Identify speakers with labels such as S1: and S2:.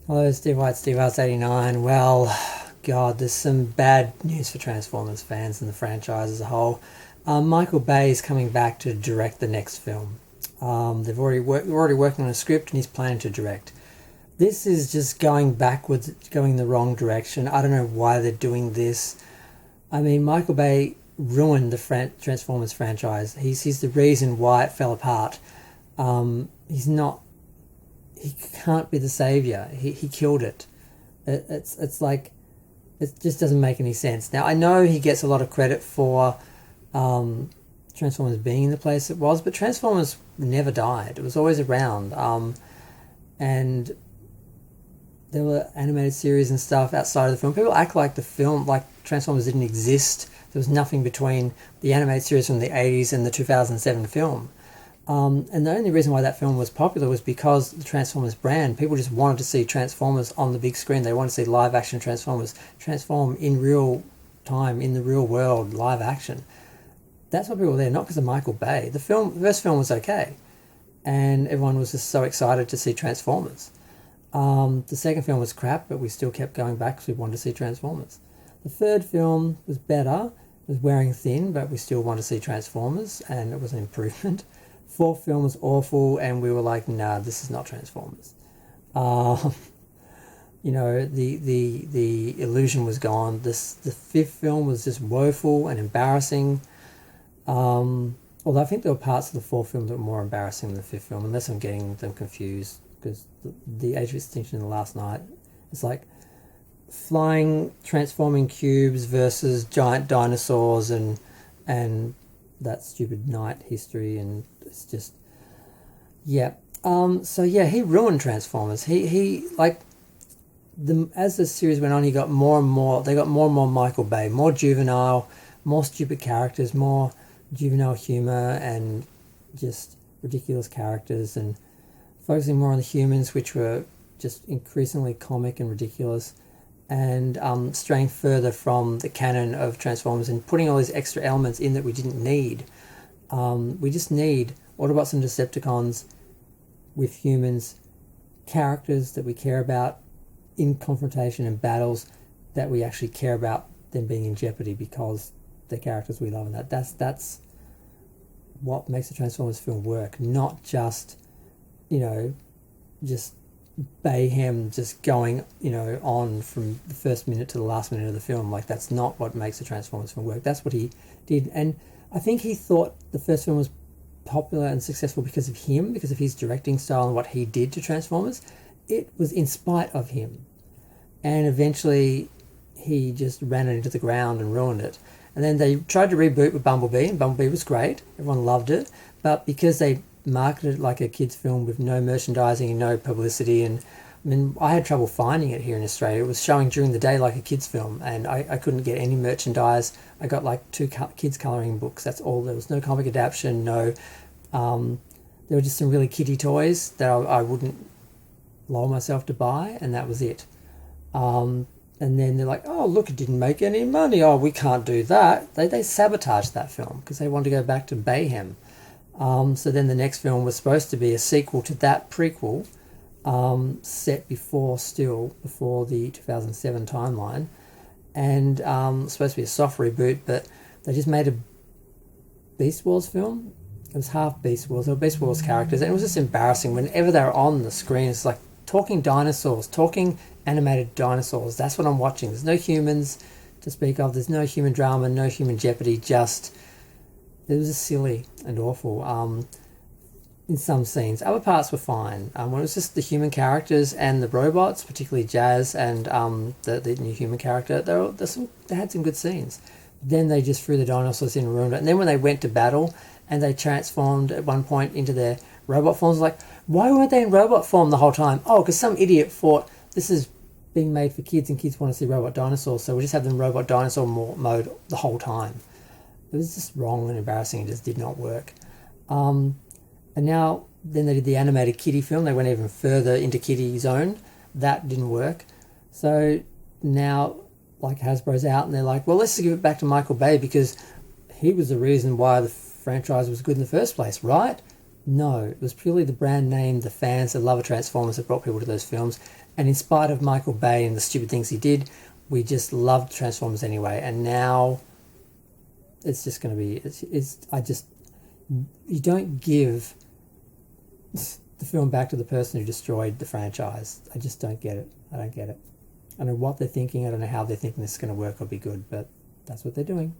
S1: Hello, Steve White, Steve Arts 89. Well, God, there's some bad news for Transformers fans and the franchise as a whole. Michael Bay is coming back to direct the next film. We're already working on a script and he's planning to direct. This is just going backwards, going the wrong direction. I don't know why they're doing this. I mean, Michael Bay ruined the Transformers franchise. He's the reason why it fell apart. He's not he can't be the savior. He killed it. It's like it just doesn't make any sense. Now I know he gets a lot of credit for Transformers being in the place it was, but Transformers never died. It was always around, and there were animated series and stuff outside of the film. People act like the film, like Transformers didn't exist. There was nothing between the animated series from the 80s and the 2007 film. And the only reason why that film was popular was because the Transformers brand. People just wanted to see Transformers on the big screen. They wanted to see live action Transformers transform in real time, in the real world, live action. That's why people were there, not because of Michael Bay. The first film was okay, and everyone was just so excited to see Transformers. The second film was crap, but we still kept going back because we wanted to see Transformers. The third film was better. It was wearing thin, but we still wanted to see Transformers, and it was an improvement. Fourth film was awful, and we were like, nah, this is not Transformers. The illusion was gone. The fifth film was just woeful and embarrassing. Although I think there were parts of the fourth film that were more embarrassing than the fifth film, unless I'm getting them confused, because the Age of Extinction in the Last Night, it's like flying, transforming cubes versus giant dinosaurs and that stupid night history, and it's just, yeah. He ruined Transformers. He like as the series went on, he got more and more. They got more and more Michael Bay, more juvenile, more stupid characters, more juvenile humor, and just ridiculous characters, and focusing more on the humans, which were just increasingly comic and ridiculous, and straying further from the canon of Transformers and putting all these extra elements in that we didn't need. We just need Autobots and Decepticons with humans, characters that we care about in confrontation and battles that we actually care about them being in jeopardy because they're characters we love, and that's what makes the Transformers film work, not just just Bayhem just going on from the first minute to the last minute of the film. Like, that's not what makes the Transformers film work. That's what he did, and I think he thought the first film was popular and successful because of him, because of his directing style and what he did to Transformers. It was in spite of him, and eventually he just ran it into the ground and ruined it. And then they tried to reboot with Bumblebee, and Bumblebee was great. Everyone loved it, but because they marketed it like a kids' film with no merchandising and no publicity, and I mean, I had trouble finding it here in Australia. It was showing during the day like a kids' film, and I couldn't get any merchandise. I got like two kids' colouring books. That's all. There was no comic adaptation. No, there were just some really kiddie toys that I wouldn't allow myself to buy, and that was it. And then they're like, oh, look, it didn't make any money. Oh, we can't do that. They sabotaged that film because they wanted to go back to Bayhem. So then the next film was supposed to be a sequel to that prequel, set before the 2007 timeline, and supposed to be a soft reboot, but they just made a Beast Wars film. It was half Beast Wars. There were Beast Wars characters, and it was just embarrassing. Whenever they were on the screen, it's like talking dinosaurs, talking animated dinosaurs. That's what I'm watching. There's no humans to speak of. There's no human drama, no human jeopardy. Just, it was just silly and awful in some scenes. Other parts were fine. When it was just the human characters and the robots, particularly Jazz and the new human character, they had some good scenes. Then they just threw the dinosaurs in and ruined it. And then when they went to battle and they transformed at one point into their robot forms, like, why weren't they in robot form the whole time? Oh, because some idiot thought this is being made for kids and kids want to see robot dinosaurs, so we just have them robot dinosaur mode the whole time. It was just wrong and embarrassing. It just did not work. And now, then they did the animated Kitty film. They went even further into Kitty Zone. That didn't work. So now, like, Hasbro's out and they're like, well, let's give it back to Michael Bay because he was the reason why the franchise was good in the first place, right? No, it was purely the brand name, the fans, the love of Transformers that brought people to those films. And in spite of Michael Bay and the stupid things he did, we just loved Transformers anyway. And now it's just going to be, you don't give the film back to the person who destroyed the franchise. I just don't get it. I don't get it. I don't know what they're thinking. I don't know how they're thinking this is going to work or be good, but that's what they're doing.